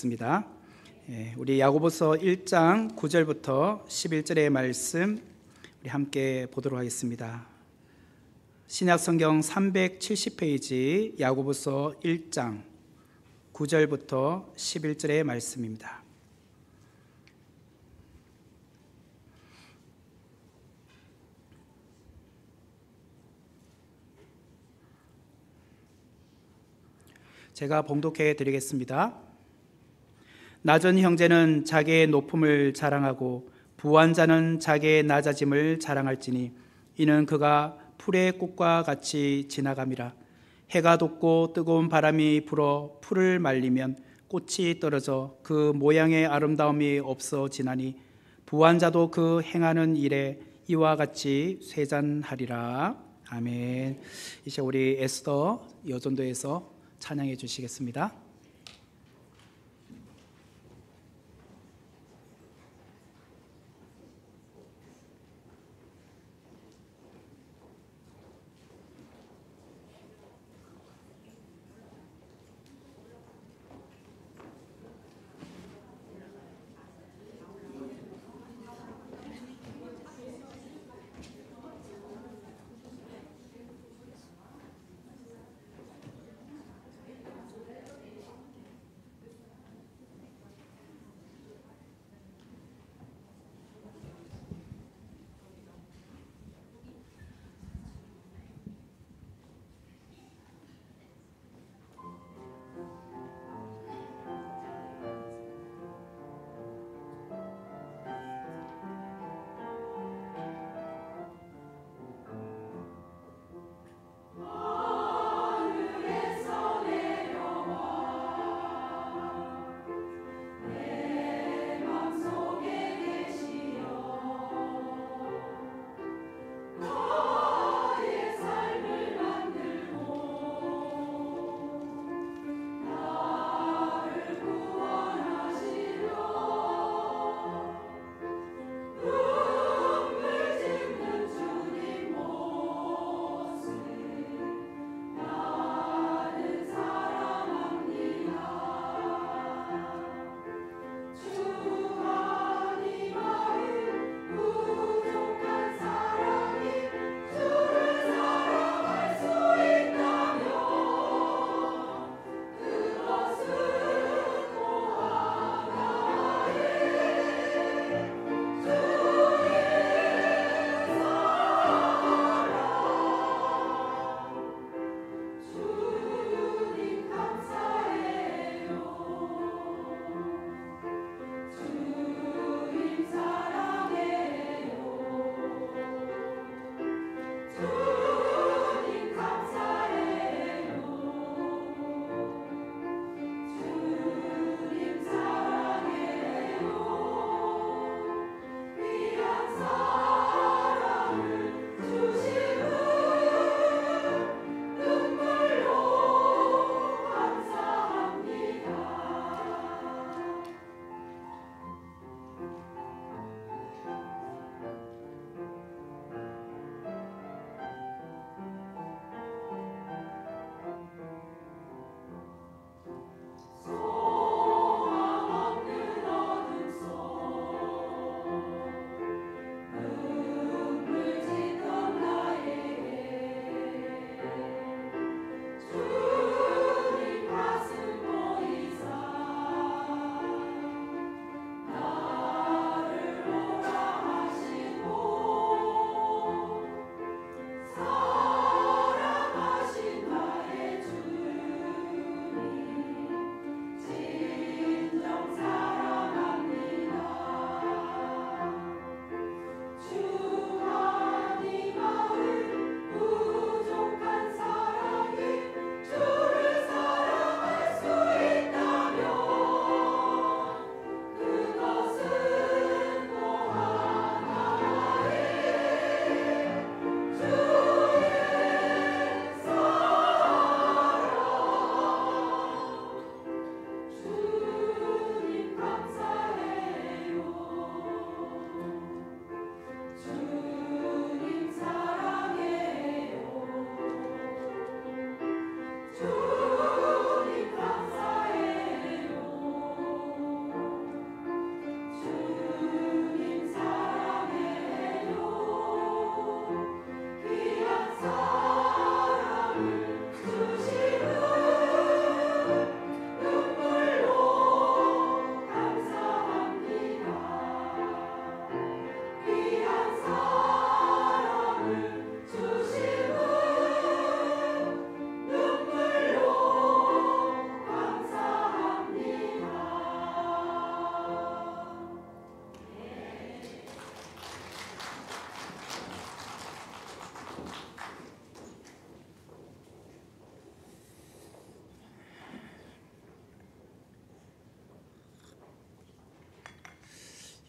있습니다. 우리 야고보서 1장 9절부터 11절의 말씀 우리 함께 보도록 하겠습니다. 신약성경 370페이지 야고보서 1장 9절부터 11절의 말씀입니다. 제가 봉독해 드리겠습니다. 낮은 형제는 자기의 높음을 자랑하고 부한 자는 자기의 낮아짐을 자랑할지니 이는 그가 풀의 꽃과 같이 지나감이라. 해가 돋고 뜨거운 바람이 불어 풀을 말리면 꽃이 떨어져 그 모양의 아름다움이 없어지나니 부한 자도 그 행하는 일에 이와 같이 쇠잔하리라. 아멘. 이제 우리 에스더 여전도에서 찬양해 주시겠습니다.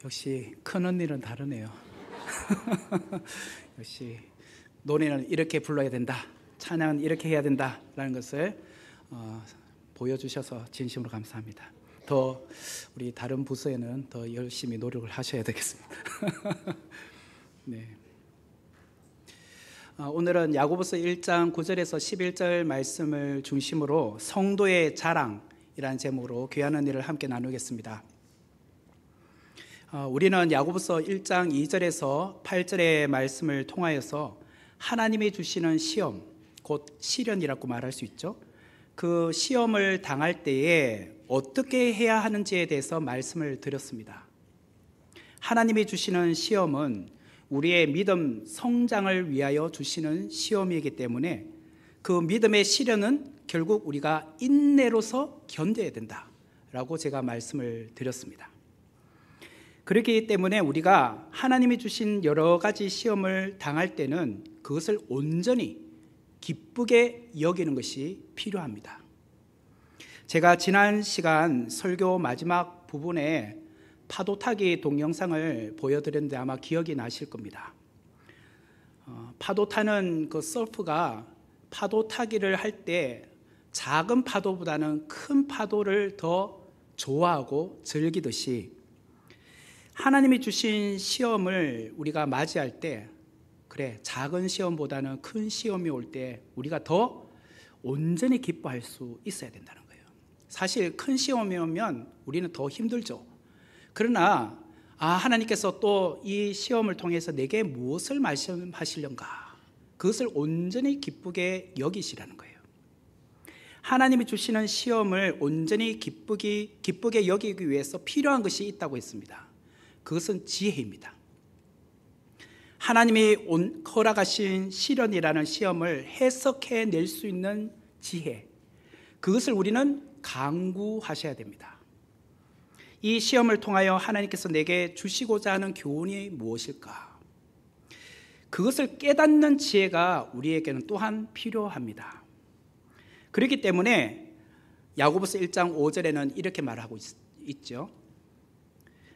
역시 큰 언니는 다르네요. 역시 노래는 이렇게 불러야 된다, 찬양은 이렇게 해야 된다라는 것을 보여주셔서 진심으로 감사합니다. 더 우리 다른 부서에는 더 열심히 노력을 하셔야 되겠습니다. 네. 오늘은 야고보서 1장 9절에서 11절 말씀을 중심으로 성도의 자랑이라는 제목으로 귀한 은혜를 함께 나누겠습니다. 우리는 야고보서 1장 2절에서 8절의 말씀을 통하여서 하나님이 주시는 시험, 곧 시련이라고 말할 수 있죠. 그 시험을 당할 때에 어떻게 해야 하는지에 대해서 말씀을 드렸습니다. 하나님이 주시는 시험은 우리의 믿음 성장을 위하여 주시는 시험이기 때문에 그 믿음의 시련은 결국 우리가 인내로서 견뎌야 된다라고 제가 말씀을 드렸습니다. 그렇기 때문에 우리가 하나님이 주신 여러 가지 시험을 당할 때는 그것을 온전히 기쁘게 여기는 것이 필요합니다. 제가 지난 시간 설교 마지막 부분에 파도 타기 동영상을 보여드렸는데 아마 기억이 나실 겁니다. 파도 타는 그 서프가 파도 타기를 할 때 작은 파도보다는 큰 파도를 더 좋아하고 즐기듯이 하나님이 주신 시험을 우리가 맞이할 때, 그래, 작은 시험보다는 큰 시험이 올 때 우리가 더 온전히 기뻐할 수 있어야 된다는 거예요. 사실 큰 시험이 오면 우리는 더 힘들죠. 그러나 하나님께서 또 이 시험을 통해서 내게 무엇을 말씀하시려는가, 그것을 온전히 기쁘게 여기시라는 거예요. 하나님이 주시는 시험을 온전히 기쁘게 여기기 위해서 필요한 것이 있다고 했습니다. 그것은 지혜입니다. 하나님이 허락하신 시련이라는 시험을 해석해낼 수 있는 지혜, 그것을 우리는 강구하셔야 됩니다. 이 시험을 통하여 하나님께서 내게 주시고자 하는 교훈이 무엇일까? 그것을 깨닫는 지혜가 우리에게는 또한 필요합니다. 그렇기 때문에 야고보서 1장 5절에는 이렇게 말하고 있죠.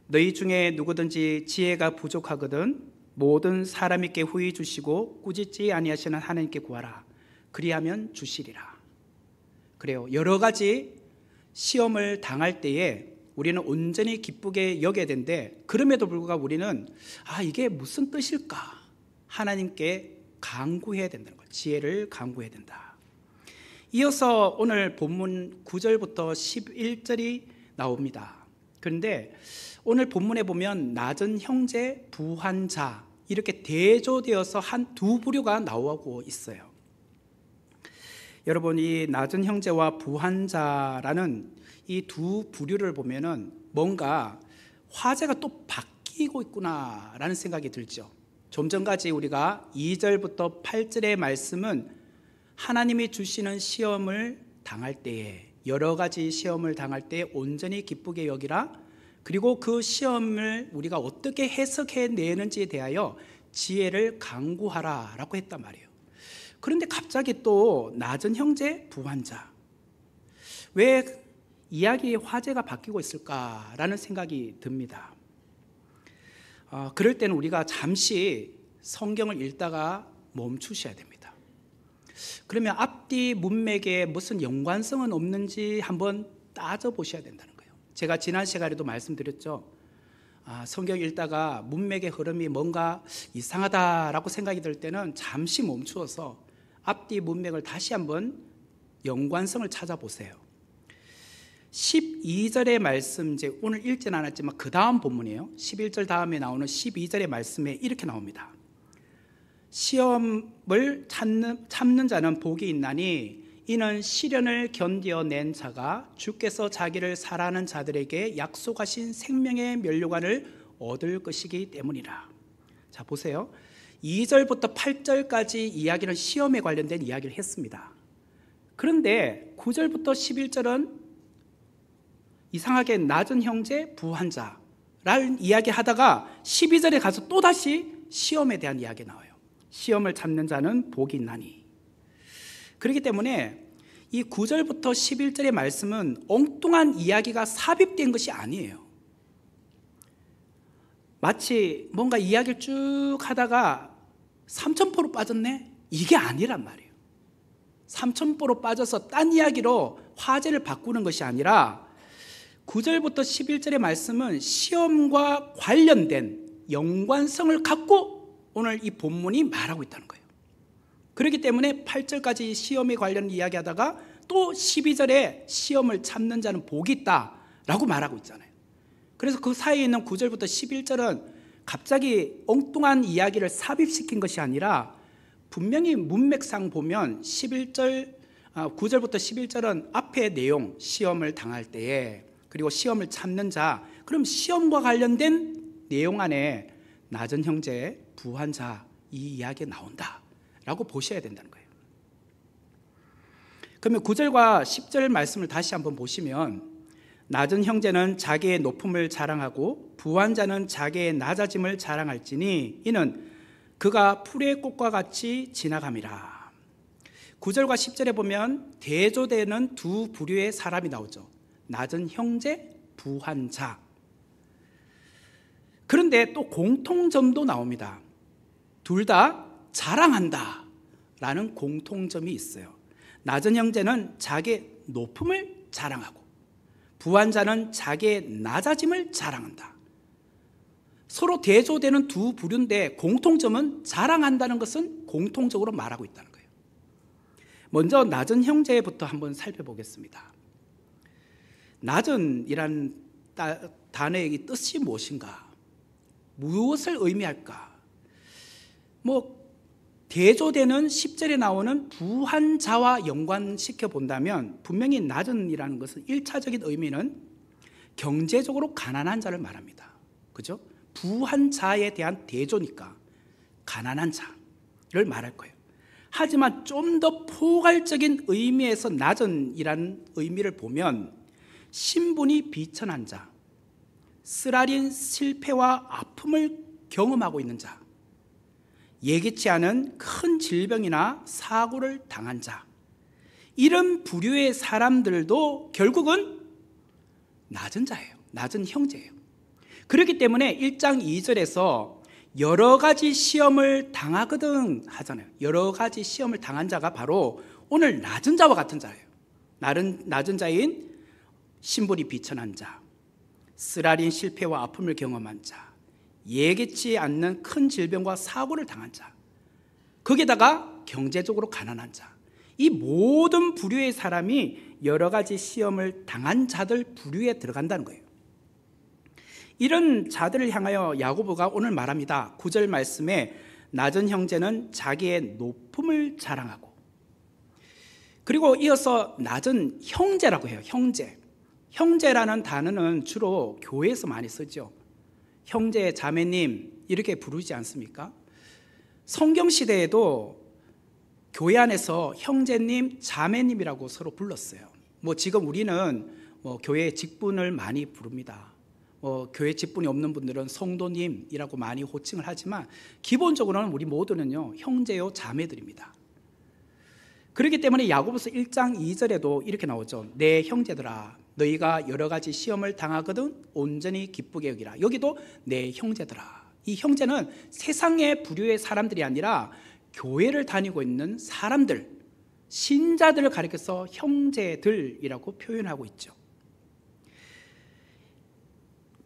너희 중에 누구든지 지혜가 부족하거든 모든 사람에게 후히 주시고 꾸짖지 아니하시는 하나님께 구하라. 그리하면 주시리라. 그래요. 여러 가지 시험을 당할 때에 우리는 온전히 기쁘게 여겨야 되는데, 그럼에도 불구하고 우리는 이게 무슨 뜻일까? 하나님께 간구해야 된다는 거예요. 지혜를 간구해야 된다. 이어서 오늘 본문 9절부터 11절이 나옵니다. 그런데 오늘 본문에 보면 낮은 형제, 부한 자, 이렇게 대조되어서 한 두 부류가 나오고 있어요. 여러분, 이 낮은 형제와 부한 자라는 이 두 부류를 보면은 뭔가 화제가 또 바뀌고 있구나라는 생각이 들죠. 좀 전까지 우리가 2절부터 8절의 말씀은 하나님이 주시는 시험을 당할 때에, 여러 가지 시험을 당할 때 온전히 기쁘게 여기라, 그리고 그 시험을 우리가 어떻게 해석해내는지에 대하여 지혜를 강구하라 라고 했단 말이에요. 그런데 갑자기 또 낮은 형제, 부한 자, 왜 이야기의 화제가 바뀌고 있을까라는 생각이 듭니다. 그럴 때는 우리가 잠시 성경을 읽다가 멈추셔야 됩니다. 그러면 앞뒤 문맥에 무슨 연관성은 없는지 한번 따져보셔야 된다는 거예요. 제가 지난 시간에도 말씀드렸죠. 성경 읽다가 문맥의 흐름이 뭔가 이상하다라고 생각이 들 때는 잠시 멈추어서 앞뒤 문맥을 다시 한번 연관성을 찾아보세요. 12절의 말씀, 이제 오늘 읽지는 않았지만 그 다음 본문이에요. 11절 다음에 나오는 12절의 말씀에 이렇게 나옵니다. 시험을 참는 자는 복이 있나니 이는 시련을 견뎌낸 자가 주께서 자기를 사랑하는 자들에게 약속하신 생명의 면류관을 얻을 것이기 때문이라. 자, 보세요. 2절부터 8절까지 이야기는 시험에 관련된 이야기를 했습니다. 그런데 9절부터 11절은 이상하게 낮은 형제, 부한 자라는 이야기 하다가 12절에 가서 또다시 시험에 대한 이야기 나와요. 시험을 참는 자는 복이 있나니. 그렇기 때문에 이 9절부터 11절의 말씀은 엉뚱한 이야기가 삽입된 것이 아니에요. 마치 뭔가 이야기를 쭉 하다가 삼천포로 빠졌네? 이게 아니란 말이에요. 삼천포로 빠져서 딴 이야기로 화제를 바꾸는 것이 아니라 9절부터 11절의 말씀은 시험과 관련된 연관성을 갖고 오늘 이 본문이 말하고 있다는 거예요. 그렇기 때문에 8절까지 시험에 관련 이야기하다가 또 12절에 시험을 참는 자는 복이 있다라고 말하고 있잖아요. 그래서 그 사이에 있는 9절부터 11절은 갑자기 엉뚱한 이야기를 삽입시킨 것이 아니라 분명히 문맥상 보면 9절부터 11절은 앞의 내용, 시험을 당할 때에, 그리고 시험을 참는 자, 그럼 시험과 관련된 내용 안에 낮은 형제, 부한 자, 이 이야기가 나온다라고 보셔야 된다는 거예요. 그러면 9절과 10절 말씀을 다시 한번 보시면 낮은 형제는 자기의 높음을 자랑하고 부한 자는 자기의 낮아짐을 자랑할지니 이는 그가 풀의 꽃과 같이 지나감이라. 9절과 10절에 보면 대조되는 두 부류의 사람이 나오죠. 낮은 형제, 부한 자. 그런데 또 공통점도 나옵니다. 둘 다 자랑한다 라는 공통점이 있어요. 낮은 형제는 자기의 높음을 자랑하고 부한 자는 자기의 낮아짐을 자랑한다. 서로 대조되는 두 부류인데 공통점은 자랑한다는 것은 공통적으로 말하고 있다는 거예요. 먼저 낮은 형제부터 한번 살펴보겠습니다. 낮은이란 단어의 뜻이 무엇인가? 무엇을 의미할까? 대조되는 10절에 나오는 부한 자와 연관시켜 본다면 분명히 낮은이라는 것은 1차적인 의미는 경제적으로 가난한 자를 말합니다. 그죠? 부한 자에 대한 대조니까 가난한 자를 말할 거예요. 하지만 좀 더 포괄적인 의미에서 낮은이라는 의미를 보면 신분이 비천한 자, 쓰라린 실패와 아픔을 경험하고 있는 자, 예기치 않은 큰 질병이나 사고를 당한 자, 이런 부류의 사람들도 결국은 낮은 자예요. 낮은 형제예요. 그렇기 때문에 1장 2절에서 여러 가지 시험을 당하거든 하잖아요. 여러 가지 시험을 당한 자가 바로 오늘 낮은 자와 같은 자예요. 낮은 자인 신분이 비천한 자, 쓰라린 실패와 아픔을 경험한 자, 예기치 않는 큰 질병과 사고를 당한 자, 거기에다가 경제적으로 가난한 자, 이 모든 부류의 사람이 여러 가지 시험을 당한 자들 부류에 들어간다는 거예요. 이런 자들을 향하여 야고보가 오늘 말합니다. 9절 말씀에 낮은 형제는 자기의 높음을 자랑하고, 그리고 이어서 낮은 형제라고 해요. 형제라는 단어는 주로 교회에서 많이 쓰죠. 형제, 자매님 이렇게 부르지 않습니까? 성경시대에도 교회 안에서 형제님, 자매님이라고 서로 불렀어요. 지금 우리는 교회 직분을 많이 부릅니다. 교회 직분이 없는 분들은 성도님이라고 많이 호칭을 하지만 기본적으로는 우리 모두는요, 형제요, 자매들입니다. 그렇기 때문에 야고보서 1장 2절에도 이렇게 나오죠. 내 형제들아, 너희가 여러 가지 시험을 당하거든 온전히 기쁘게 여기라. 여기도 내 형제들아. 이 형제는 세상의 부류의 사람들이 아니라 교회를 다니고 있는 사람들, 신자들을 가리켜서 형제들이라고 표현하고 있죠.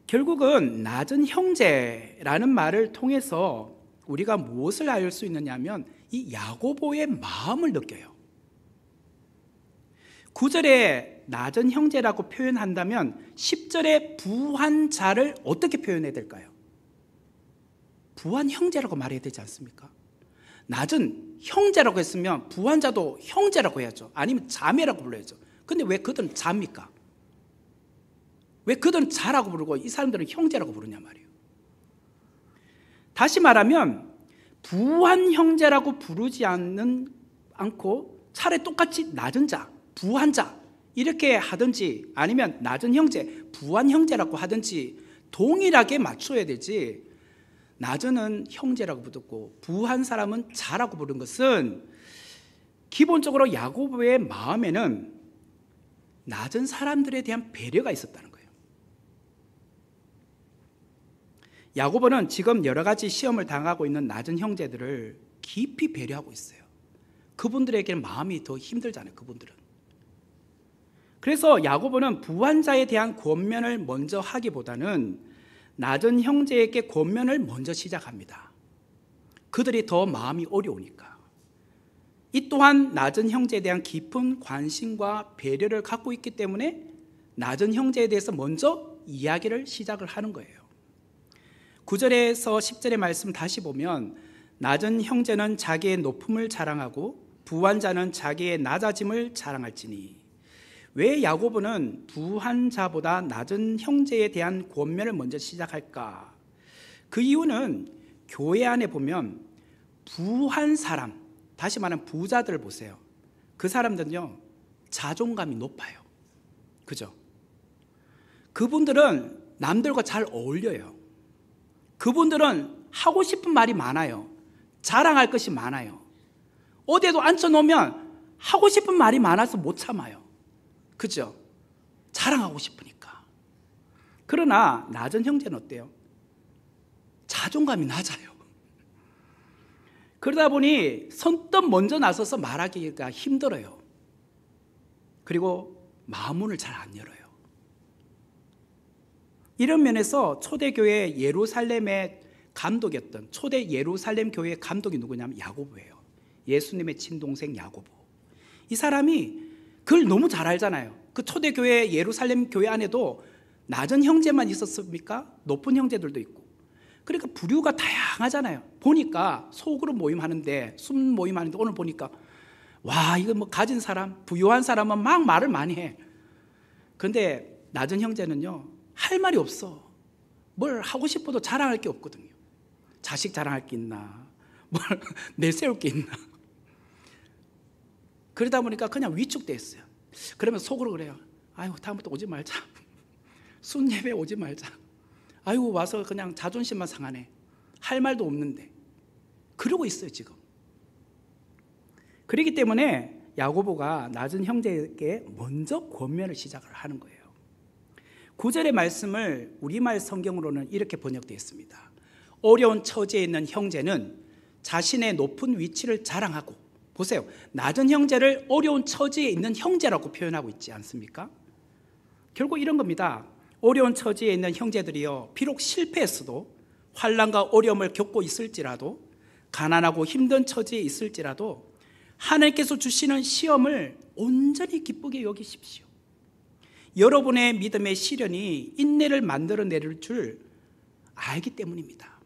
결국은 낮은 형제라는 말을 통해서 우리가 무엇을 알 수 있느냐 하면 이 야고보의 마음을 느껴요. 9절에 낮은 형제라고 표현한다면 10절에 부한 자를 어떻게 표현해야 될까요? 부한 형제라고 말해야 되지 않습니까? 낮은 형제라고 했으면 부한 자도 형제라고 해야죠. 아니면 자매라고 불러야죠. 근데 왜 그들은 자입니까? 왜 그들은 자라고 부르고 이 사람들은 형제라고 부르냐 말이에요. 다시 말하면 부한 형제라고 부르지 않고 차라리 똑같이 낮은 자, 부한 자 이렇게 하든지, 아니면 낮은 형제, 부한 형제라고 하든지 동일하게 맞춰야 되지, 낮은은 형제라고 부르고 부한 사람은 자라고 부른 것은 기본적으로 야고보의 마음에는 낮은 사람들에 대한 배려가 있었다는 거예요. 야고보는 지금 여러 가지 시험을 당하고 있는 낮은 형제들을 깊이 배려하고 있어요. 그분들에게는 마음이 더 힘들잖아요. 그분들은. 그래서 야고보는 부한 자에 대한 권면을 먼저 하기보다는 낮은 형제에게 권면을 먼저 시작합니다. 그들이 더 마음이 어려우니까. 이 또한 낮은 형제에 대한 깊은 관심과 배려를 갖고 있기 때문에 낮은 형제에 대해서 먼저 이야기를 시작을 하는 거예요. 9절에서 10절의 말씀 다시 보면 낮은 형제는 자기의 높음을 자랑하고 부한 자는 자기의 낮아짐을 자랑할지니. 왜 야고보는 부한 자보다 낮은 형제에 대한 권면을 먼저 시작할까? 그 이유는 교회 안에 보면 부한 사람, 다시 말하면 부자들을 보세요. 그 사람들은요, 자존감이 높아요. 그죠? 그분들은 남들과 잘 어울려요. 그분들은 하고 싶은 말이 많아요. 자랑할 것이 많아요. 어디에도 앉혀놓으면 하고 싶은 말이 많아서 못 참아요. 그죠? 자랑하고 싶으니까. 그러나 낮은 형제는 어때요? 자존감이 낮아요. 그러다 보니 선뜻 먼저 나서서 말하기가 힘들어요. 그리고 마음문을 잘 안 열어요. 이런 면에서 초대교회 예루살렘의 감독이었던 초대 예루살렘 교회의 감독이 누구냐면 야고보예요. 예수님의 친동생 야고보. 이 사람이 그걸 너무 잘 알잖아요. 그 초대교회 예루살렘 교회 안에도 낮은 형제만 있었습니까? 높은 형제들도 있고. 그러니까 부류가 다양하잖아요. 보니까 소그룹 모임하는데, 숨 모임하는데 오늘 보니까 와, 이거 뭐 가진 사람, 부유한 사람은 막 말을 많이 해. 그런데 낮은 형제는요, 할 말이 없어. 뭘 하고 싶어도 자랑할 게 없거든요. 자식 자랑할 게 있나, 뭘 내세울 게 있나. 그러다 보니까 그냥 위축돼 있어요. 그러면 속으로 그래요. 아이고, 다음부터 오지 말자. 순예배 오지 말자. 아이고, 와서 그냥 자존심만 상하네. 할 말도 없는데. 그러고 있어요, 지금. 그렇기 때문에 야고보가 낮은 형제에게 먼저 권면을 시작을 하는 거예요. 9절의 말씀을 우리말 성경으로는 이렇게 번역되어 있습니다. 어려운 처지에 있는 형제는 자신의 높은 위치를 자랑하고, 보세요, 낮은 형제를 어려운 처지에 있는 형제라고 표현하고 있지 않습니까? 결국 이런 겁니다. 어려운 처지에 있는 형제들이요, 비록 실패했어도, 환난과 어려움을 겪고 있을지라도, 가난하고 힘든 처지에 있을지라도 하나님께서 주시는 시험을 온전히 기쁘게 여기십시오. 여러분의 믿음의 시련이 인내를 만들어내릴 줄 알기 때문입니다.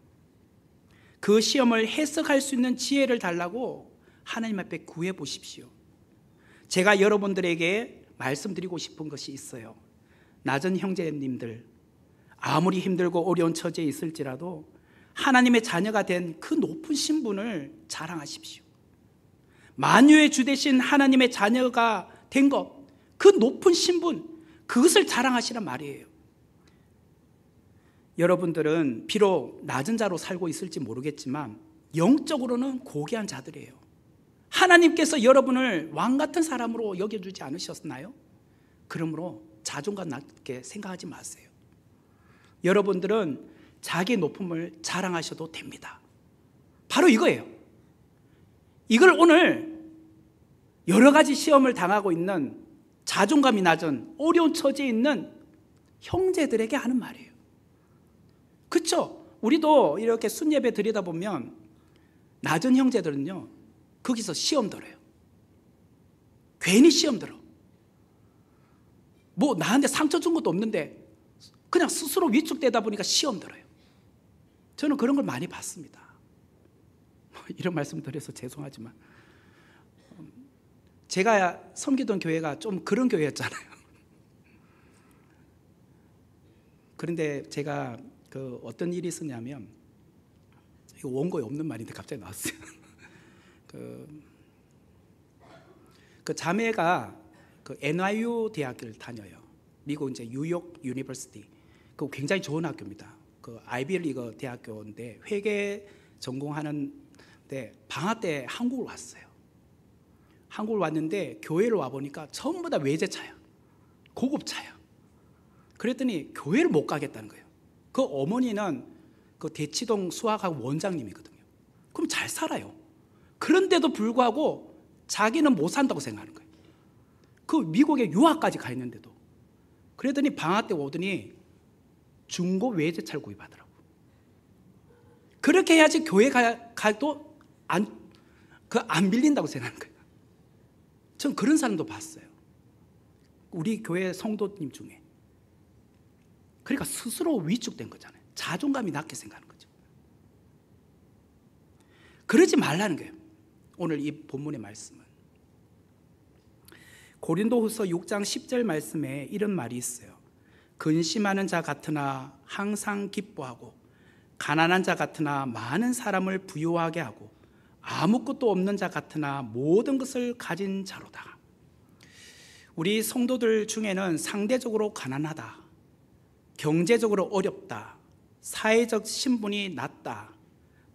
그 시험을 해석할 수 있는 지혜를 달라고 하나님 앞에 구해 보십시오. 제가 여러분들에게 말씀드리고 싶은 것이 있어요. 낮은 형제님들, 아무리 힘들고 어려운 처지에 있을지라도 하나님의 자녀가 된 그 높은 신분을 자랑하십시오. 만유의 주 되신 하나님의 자녀가 된 것, 그 높은 신분, 그것을 자랑하시란 말이에요. 여러분들은 비록 낮은 자로 살고 있을지 모르겠지만 영적으로는 고귀한 자들이에요. 하나님께서 여러분을 왕 같은 사람으로 여겨주지 않으셨나요? 그러므로 자존감 낮게 생각하지 마세요. 여러분들은 자기 높음을 자랑하셔도 됩니다. 바로 이거예요. 이걸 오늘 여러 가지 시험을 당하고 있는 자존감이 낮은 어려운 처지에 있는 형제들에게 하는 말이에요. 그렇죠? 우리도 이렇게 순예배 드리다 보면 낮은 형제들은요, 거기서 시험 들어요. 괜히 시험 들어. 뭐 나한테 상처 준 것도 없는데 그냥 스스로 위축되다 보니까 시험 들어요. 저는 그런 걸 많이 봤습니다. 이런 말씀 드려서 죄송하지만 제가 섬기던 교회가 좀 그런 교회였잖아요. 그런데 제가 그 어떤 일이 있었냐면, 이거 원고에 없는 말인데 갑자기 나왔어요. 그 자매가 그 NYU 대학교를 다녀요. 미국 이제 뉴욕 유니버시티. 그 굉장히 좋은 학교입니다. 그 아이비리그 대학교인데 회계 전공하는데 방학 때 한국을 왔어요. 한국을 왔는데 교회를 와 보니까 전부 다 외제차야, 고급차야. 그랬더니 교회를 못 가겠다는 거예요. 그 어머니는 그 대치동 수학학 원장님이거든요. 그럼 잘 살아요. 그런데도 불구하고 자기는 못 산다고 생각하는 거예요. 그 미국에 유학까지 가 있는데도. 그러더니 방학 때 오더니 중고 외제차를 구입하더라고. 그렇게 해야지 교회 가도 안 밀린다고 생각하는 거예요. 전 그런 사람도 봤어요. 우리 교회 성도님 중에. 그러니까 스스로 위축된 거잖아요. 자존감이 낮게 생각하는 거죠. 그러지 말라는 거예요. 오늘 이 본문의 말씀은. 고린도후서 6장 10절 말씀에 이런 말이 있어요. 근심하는 자 같으나 항상 기뻐하고 가난한 자 같으나 많은 사람을 부유하게 하고 아무것도 없는 자 같으나 모든 것을 가진 자로다. 우리 성도들 중에는 상대적으로 가난하다, 경제적으로 어렵다, 사회적 신분이 낮다,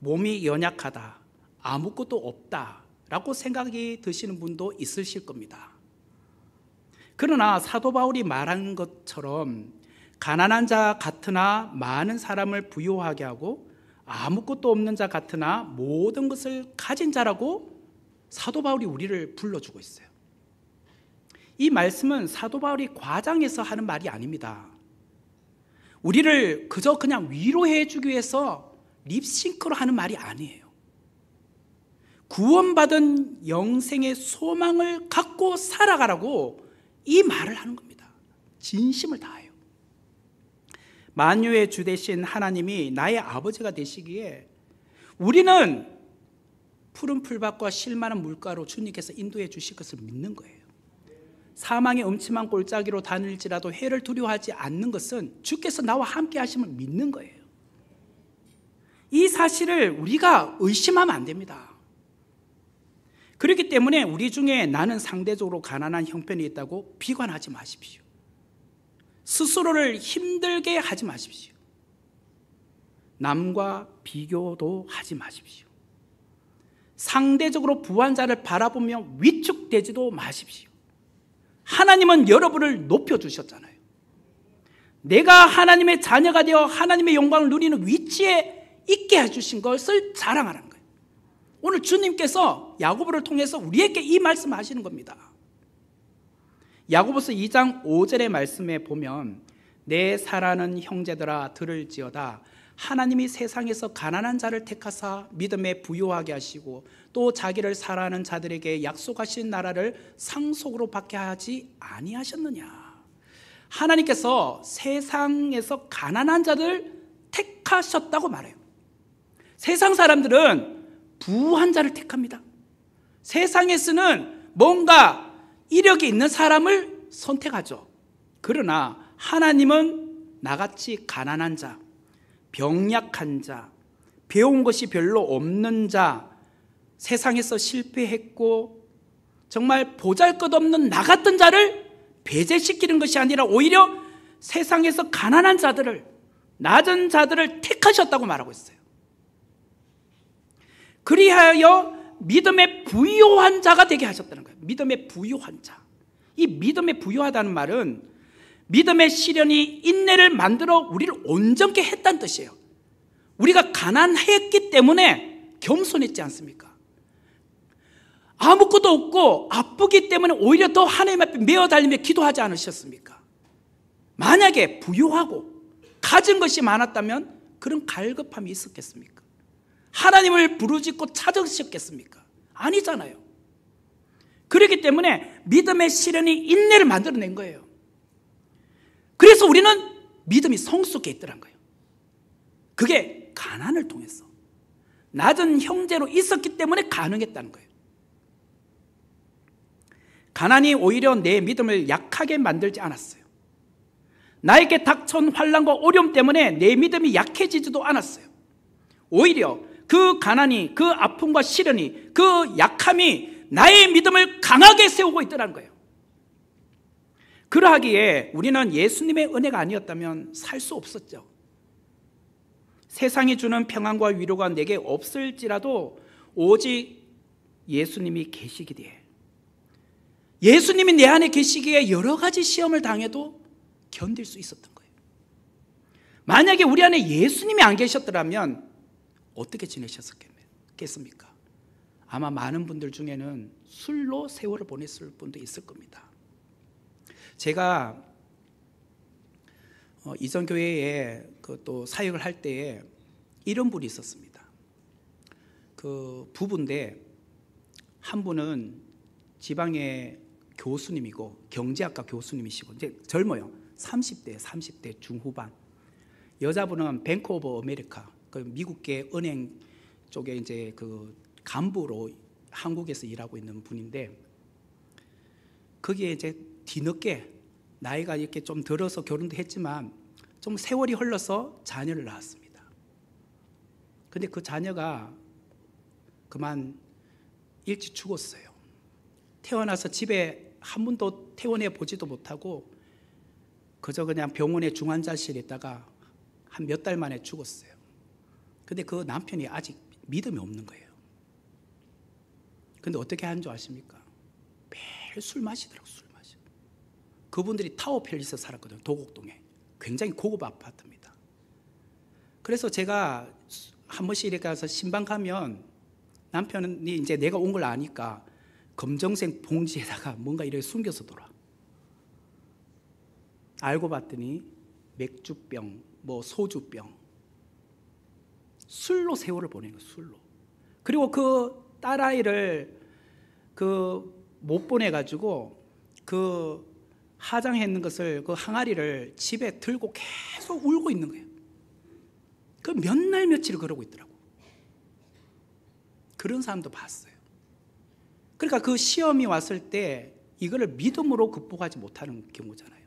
몸이 연약하다, 아무것도 없다 라고 생각이 드시는 분도 있으실 겁니다. 그러나 사도 바울이 말한 것처럼 가난한 자 같으나 많은 사람을 부유하게 하고 아무것도 없는 자 같으나 모든 것을 가진 자라고 사도 바울이 우리를 불러주고 있어요. 이 말씀은 사도 바울이 과장해서 하는 말이 아닙니다. 우리를 그저 그냥 위로해 주기 위해서 립싱크로 하는 말이 아니에요. 구원받은 영생의 소망을 갖고 살아가라고 이 말을 하는 겁니다. 진심을 다해요. 만유의 주 되신 하나님이 나의 아버지가 되시기에 우리는 푸른 풀밭과 실만한 물가로 주님께서 인도해 주실 것을 믿는 거예요. 사망의 음침한 골짜기로 다닐지라도 해를 두려워하지 않는 것은 주께서 나와 함께 하심을 믿는 거예요. 이 사실을 우리가 의심하면 안 됩니다. 그렇기 때문에 우리 중에 나는 상대적으로 가난한 형편이 있다고 비관하지 마십시오. 스스로를 힘들게 하지 마십시오. 남과 비교도 하지 마십시오. 상대적으로 부한 자를 바라보며 위축되지도 마십시오. 하나님은 여러분을 높여주셨잖아요. 내가 하나님의 자녀가 되어 하나님의 영광을 누리는 위치에 있게 해주신 것을 자랑하라는 거예요. 오늘 주님께서 야고보를 통해서 우리에게 이 말씀을 하시는 겁니다. 야고보서 2장 5절의 말씀에 보면 내 사랑하는 형제들아 들을지어다 하나님이 세상에서 가난한 자를 택하사 믿음에 부유하게 하시고 또 자기를 사랑하는 자들에게 약속하신 나라를 상속으로 받게 하지 아니하셨느냐. 하나님께서 세상에서 가난한 자를 택하셨다고 말해요. 세상 사람들은 부한 자를 택합니다. 세상에서는 뭔가 이력이 있는 사람을 선택하죠. 그러나 하나님은 나같이 가난한 자, 병약한 자, 배운 것이 별로 없는 자, 세상에서 실패했고 정말 보잘것없는 나 같은 자를 배제시키는 것이 아니라 오히려 세상에서 가난한 자들을, 낮은 자들을 택하셨다고 말하고 있어요. 그리하여 믿음에 부유한 자가 되게 하셨다는 거예요. 믿음에 부유한 자. 이 믿음에 부유하다는 말은 믿음의 시련이 인내를 만들어 우리를 온전케 했다는 뜻이에요. 우리가 가난했기 때문에 겸손했지 않습니까? 아무것도 없고 아프기 때문에 오히려 더 하나님 앞에 메어 달리며 기도하지 않으셨습니까? 만약에 부유하고 가진 것이 많았다면 그런 갈급함이 있었겠습니까? 하나님을 부르짖고 찾으셨겠습니까? 아니잖아요. 그렇기 때문에 믿음의 시련이 인내를 만들어낸 거예요. 그래서 우리는 믿음이 성숙해 있더란 거예요. 그게 가난을 통해서 낮은 형제로 있었기 때문에 가능했다는 거예요. 가난이 오히려 내 믿음을 약하게 만들지 않았어요. 나에게 닥쳐온 환난과 어려움 때문에 내 믿음이 약해지지도 않았어요. 오히려 그 가난이, 그 아픔과 시련이, 그 약함이 나의 믿음을 강하게 세우고 있더라는 거예요. 그러하기에 우리는 예수님의 은혜가 아니었다면 살 수 없었죠. 세상이 주는 평안과 위로가 내게 없을지라도 오직 예수님이 계시기에, 예수님이 내 안에 계시기에 여러 가지 시험을 당해도 견딜 수 있었던 거예요. 만약에 우리 안에 예수님이 안 계셨더라면 어떻게 지내셨겠습니까? 아마 많은 분들 중에는 술로 세월을 보냈을 분도 있을 겁니다. 제가 이전 교회에 또 사역을 할 때에 이런 분이 있었습니다. 그 부부인데 한 분은 지방의 교수님이고 경제학과 교수님이시고 이제 젊어요. 30대 중후반. 여자분은 뱅크 오브 아메리카, 그 미국계 은행 쪽에 이제 그 간부로 한국에서 일하고 있는 분인데, 거기에 이제 뒤늦게 나이가 이렇게 좀 들어서 결혼도 했지만 좀 세월이 흘러서 자녀를 낳았습니다. 근데 그 자녀가 그만 일찍 죽었어요. 태어나서 집에 한 번도 퇴원해 보지도 못하고 그저 그냥 병원의 중환자실에 있다가 한 몇 달 만에 죽었어요. 근데 그 남편이 아직 믿음이 없는 거예요. 근데 어떻게 하는 줄 아십니까? 매일 술 마시더라고요. 술 마셔. 그분들이 타워팰리스 살았거든요. 도곡동에. 굉장히 고급 아파트입니다. 그래서 제가 한 번씩 이렇게 가서 신방 가면 남편이 이제 내가 온 걸 아니까 검정색 봉지에다가 뭔가 이렇게 숨겨서 돌아. 알고 봤더니 맥주병, 뭐 소주병, 술로 세월을 보내는 거예요. 술로. 그리고 그 딸아이를 못 보내가지고 그 하장했는 것을, 그 항아리를 집에 들고 계속 울고 있는 거예요. 그 몇 날 며칠을 그러고 있더라고. 그런 사람도 봤어요. 그러니까 그 시험이 왔을 때 이거를 믿음으로 극복하지 못하는 경우잖아요.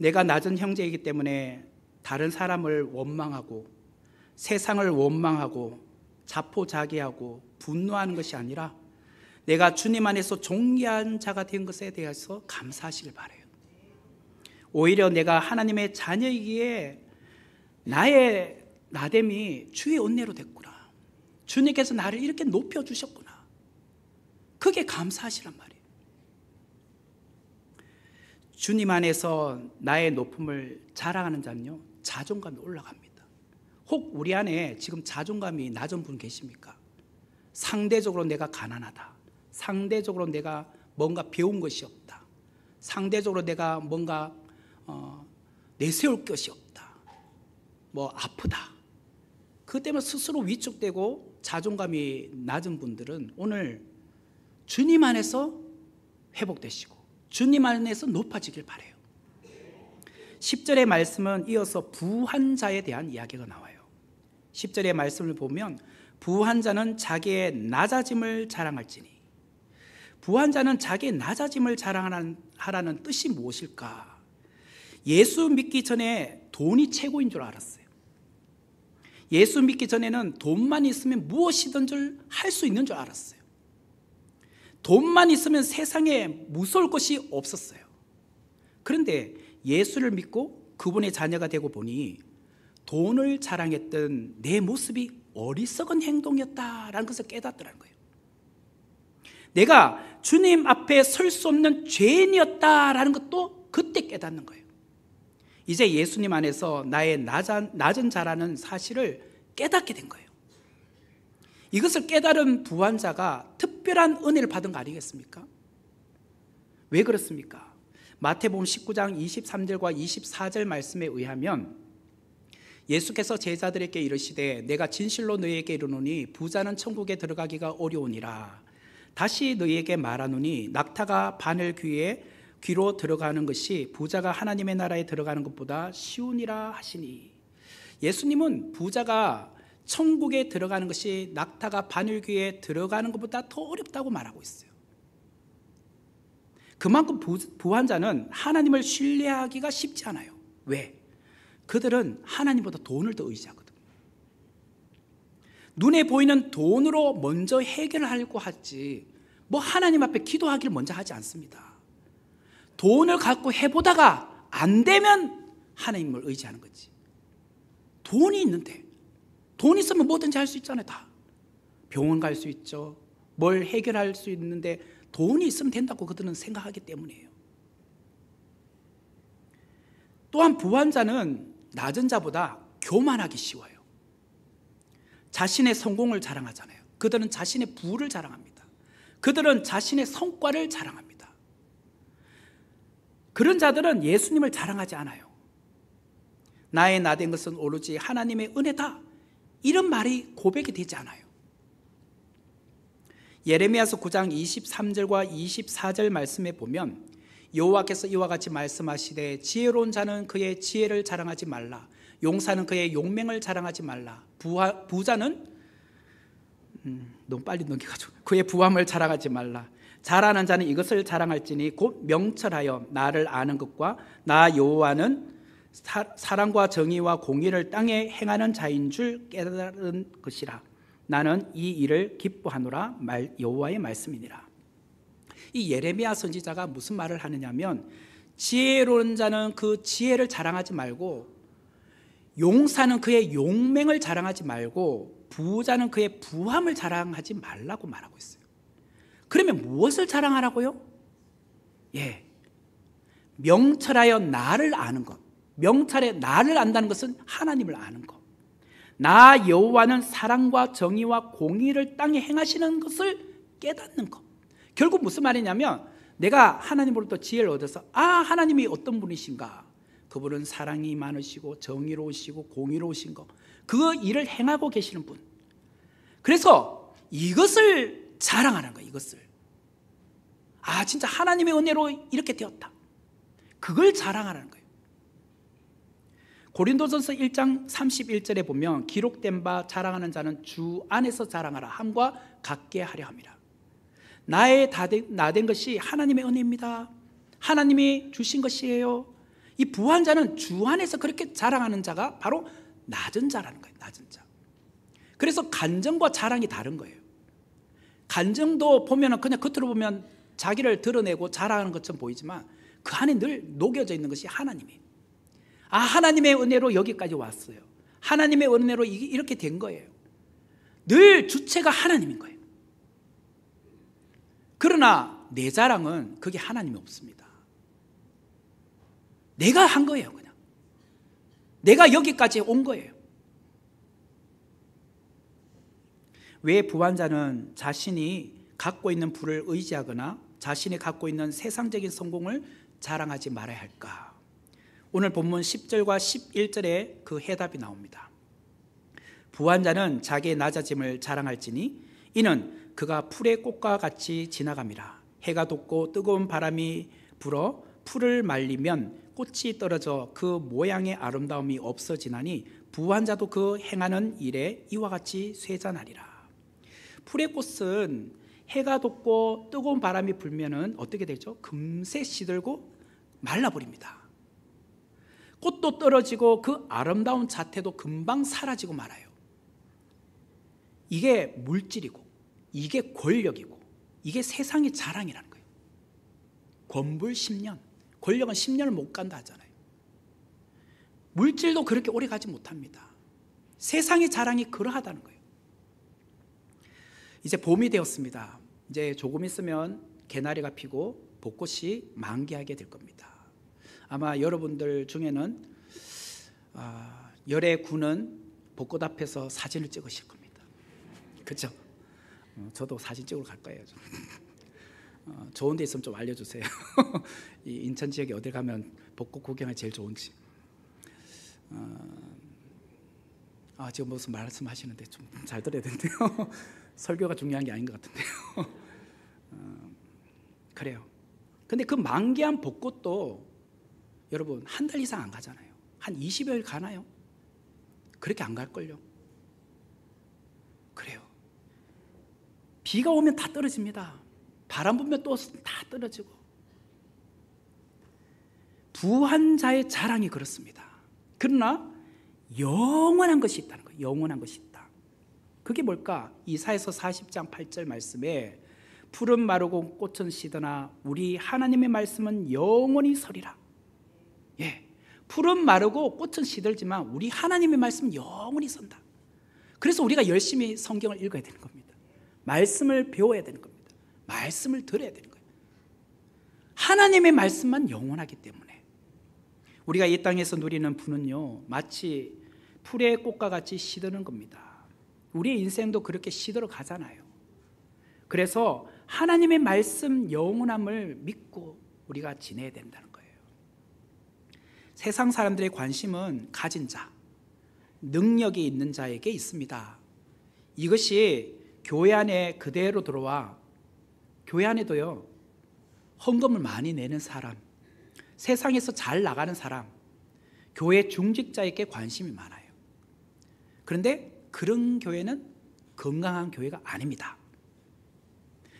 내가 낮은 형제이기 때문에 다른 사람을 원망하고 세상을 원망하고 자포자기하고 분노하는 것이 아니라 내가 주님 안에서 존귀한 자가 된 것에 대해서 감사하시길 바라요. 오히려 내가 하나님의 자녀이기에 나의 나됨이 주의 은혜로 됐구나. 주님께서 나를 이렇게 높여주셨구나. 그게 감사하시란 말이에요. 주님 안에서 나의 높음을 자랑하는 자는요, 자존감이 올라갑니다. 혹 우리 안에 지금 자존감이 낮은 분 계십니까? 상대적으로 내가 가난하다. 상대적으로 내가 뭔가 배운 것이 없다. 상대적으로 내가 뭔가 내세울 것이 없다. 뭐 아프다. 그 때문에 스스로 위축되고 자존감이 낮은 분들은 오늘 주님 안에서 회복되시고 주님 안에서 높아지길 바라요. 10절의 말씀은 이어서 부한 자에 대한 이야기가 나와요. 10절의 말씀을 보면 부한 자는 자기의 낮아짐을 자랑할지니, 부한 자는 자기의 낮아짐을 자랑하라는 뜻이 무엇일까? 예수 믿기 전에 돈이 최고인 줄 알았어요. 예수 믿기 전에는 돈만 있으면 무엇이든 할 수 있는 줄 알았어요. 돈만 있으면 세상에 무서울 것이 없었어요. 그런데 예수를 믿고 그분의 자녀가 되고 보니 돈을 자랑했던 내 모습이 어리석은 행동이었다라는 것을 깨닫더라는 거예요. 내가 주님 앞에 설 수 없는 죄인이었다라는 것도 그때 깨닫는 거예요. 이제 예수님 안에서 나의 낮은 자라는 사실을 깨닫게 된 거예요. 이것을 깨달은 부한 자가 특별한 은혜를 받은 거 아니겠습니까? 왜 그렇습니까? 마태복음 19장 23절과 24절 말씀에 의하면 예수께서 제자들에게 이르시되 내가 진실로 너희에게 이르노니 부자는 천국에 들어가기가 어려우니라. 다시 너희에게 말하노니 낙타가 바늘 귀로 들어가는 것이 부자가 하나님의 나라에 들어가는 것보다 쉬우니라 하시니, 예수님은 부자가 천국에 들어가는 것이 낙타가 바늘 귀에 들어가는 것보다 더 어렵다고 말하고 있어요. 그만큼 부한 자는 하나님을 신뢰하기가 쉽지 않아요. 왜? 그들은 하나님보다 돈을 더 의지하거든. 눈에 보이는 돈으로 먼저 해결하려고 하지 뭐 하나님 앞에 기도하기를 먼저 하지 않습니다. 돈을 갖고 해보다가 안 되면 하나님을 의지하는 거지. 돈이 있는데, 돈 있으면 뭐든지 할 수 있잖아요. 다 병원 갈 수 있죠. 뭘 해결할 수 있는데 돈이 있으면 된다고 그들은 생각하기 때문이에요. 또한 부한 자는 낮은 자보다 교만하기 쉬워요. 자신의 성공을 자랑하잖아요. 그들은 자신의 부를 자랑합니다. 그들은 자신의 성과를 자랑합니다. 그런 자들은 예수님을 자랑하지 않아요. 나의 나된 것은 오로지 하나님의 은혜다, 이런 말이 고백이 되지 않아요. 예레미야서 9장 23절과 24절 말씀에 보면 여호와께서 이와 같이 말씀하시되 지혜로운 자는 그의 지혜를 자랑하지 말라. 용사는 그의 용맹을 자랑하지 말라. 부자는 너무 빨리 넘겨가지고 그의 부함을 자랑하지 말라. 잘하는 자는 이것을 자랑할지니 곧 명철하여 나를 아는 것과 나 여호와는 사랑과 정의와 공의를 땅에 행하는 자인 줄 깨달은 것이라. 나는 이 일을 기뻐하노라. 여호와의 말씀이니라. 이 예레미야 선지자가 무슨 말을 하느냐면, 지혜로운 자는 그 지혜를 자랑하지 말고, 용사는 그의 용맹을 자랑하지 말고, 부자는 그의 부함을 자랑하지 말라고 말하고 있어요. 그러면 무엇을 자랑하라고요? 예, 명철하여 나를 아는 것. 명철에 나를 안다는 것은 하나님을 아는 것. 나 여호와는 사랑과 정의와 공의를 땅에 행하시는 것을 깨닫는 것. 결국 무슨 말이냐면, 내가 하나님으로부터 지혜를 얻어서 하나님이 어떤 분이신가, 그분은 사랑이 많으시고 정의로우시고 공의로우신 것, 그 일을 행하고 계시는 분. 그래서 이것을 자랑하는 거예요. 이것을 진짜 하나님의 은혜로 이렇게 되었다, 그걸 자랑하는 거예요. 고린도전서 1장 31절에 보면 기록된 바 자랑하는 자는 주 안에서 자랑하라 함과 같게 하려 함이라. 나의 나된 것이 하나님의 은혜입니다. 하나님이 주신 것이에요. 이 부한 자는 주 안에서 그렇게 자랑하는 자가 바로 낮은 자라는 거예요. 낮은 자. 그래서 간증과 자랑이 다른 거예요. 간증도 보면 그냥 겉으로 보면 자기를 드러내고 자랑하는 것처럼 보이지만 그 안에 늘 녹여져 있는 것이 하나님이에요. 하나님의 은혜로 여기까지 왔어요. 하나님의 은혜로 이렇게 된 거예요. 늘 주체가 하나님인 거예요. 그러나 내 자랑은 그게 하나님이 없습니다. 내가 한 거예요. 그냥 내가 여기까지 온 거예요. 왜 부한 자는 자신이 갖고 있는 부를 의지하거나 자신이 갖고 있는 세상적인 성공을 자랑하지 말아야 할까? 오늘 본문 10절과 11절에 그 해답이 나옵니다. 부한 자는 자기의 낮아짐을 자랑할지니 이는 그가 풀의 꽃과 같이 지나감이라. 해가 돋고 뜨거운 바람이 불어 풀을 말리면 꽃이 떨어져 그 모양의 아름다움이 없어지나니 부한 자도 그 행하는 일에 이와 같이 쇠잔하리라. 풀의 꽃은 해가 돋고 뜨거운 바람이 불면은 어떻게 되죠? 금세 시들고 말라버립니다. 꽃도 떨어지고 그 아름다운 자태도 금방 사라지고 말아요. 이게 물질이고 이게 권력이고 이게 세상의 자랑이라는 거예요. 권불 10년, 권력은 10년을 못 간다 하잖아요. 물질도 그렇게 오래 가지 못합니다. 세상의 자랑이 그러하다는 거예요. 이제 봄이 되었습니다. 이제 조금 있으면 개나리가 피고 벚꽃이 만개하게 될 겁니다. 아마 여러분들 중에는 열에 구는 벚꽃 앞에서 사진을 찍으실 겁니다. 그렇죠? 저도 사진 찍으러 갈 거예요. 좋은 데 있으면 좀 알려주세요. 이 인천 지역에 어딜 가면 벚꽃 구경이 제일 좋은지. 지금 무슨 말씀하시는데 좀 잘 들어야 되는데요. 설교가 중요한 게 아닌 것 같은데요. 그래요. 근데 그 만개한 벚꽃도 여러분 한 달 이상 안 가잖아요. 한 20여일 가나요? 그렇게 안 갈걸요. 그래요. 비가 오면 다 떨어집니다. 바람 불면 또 다 떨어지고. 부한 자의 자랑이 그렇습니다. 그러나 영원한 것이 있다는 거예요. 영원한 것이 있다. 그게 뭘까? 이사야서 40장 8절 말씀에 풀은 마르고 꽃은 시드나 우리 하나님의 말씀은 영원히 서리라. 예, 풀은 마르고 꽃은 시들지만 우리 하나님의 말씀은 영원히 선다. 그래서 우리가 열심히 성경을 읽어야 되는 겁니다. 말씀을 배워야 되는 겁니다. 말씀을 들어야 되는 거예요. 하나님의 말씀만 영원하기 때문에 우리가 이 땅에서 누리는 부는요, 마치 풀의 꽃과 같이 시드는 겁니다. 우리의 인생도 그렇게 시들어 가잖아요. 그래서 하나님의 말씀 영원함을 믿고 우리가 지내야 된다는 거예요. 세상 사람들의 관심은 가진 자, 능력이 있는 자에게 있습니다. 이것이 교회 안에 그대로 들어와 교회 안에도요, 헌금을 많이 내는 사람, 세상에서 잘 나가는 사람, 교회 중직자에게 관심이 많아요. 그런데 그런 교회는 건강한 교회가 아닙니다.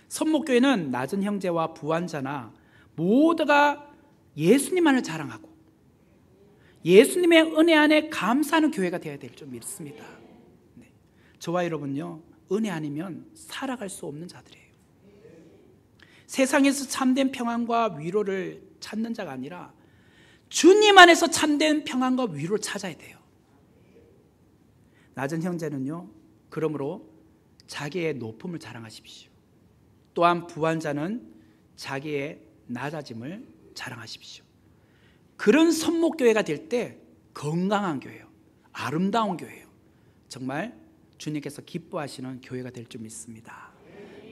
선목교회는 낮은 형제와 부환자나 모두가 예수님만을 자랑하고 예수님의 은혜 안에 감사하는 교회가 되어야 될 줄 믿습니다. 네. 저와 여러분요, 은혜 아니면 살아갈 수 없는 자들이에요. 세상에서 참된 평안과 위로를 찾는 자가 아니라 주님 안에서 참된 평안과 위로를 찾아야 돼요. 낮은 형제는요, 그러므로 자기의 높음을 자랑하십시오. 또한 부환자는 자기의 낮아짐을 자랑하십시오. 그런 선목교회가 될 때 건강한 교회요, 아름다운 교회요, 정말 주님께서 기뻐하시는 교회가 될 줄 믿습니다.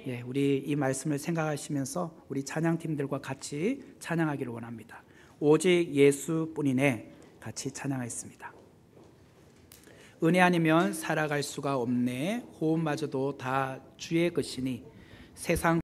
예, 우리 이 말씀을 생각하시면서 우리 찬양팀들과 같이 찬양하기를 원합니다. 오직 예수뿐이네 같이 찬양하겠습니다. 은혜 아니면 살아갈 수가 없네, 호흡마저도 다 주의 것이니 세상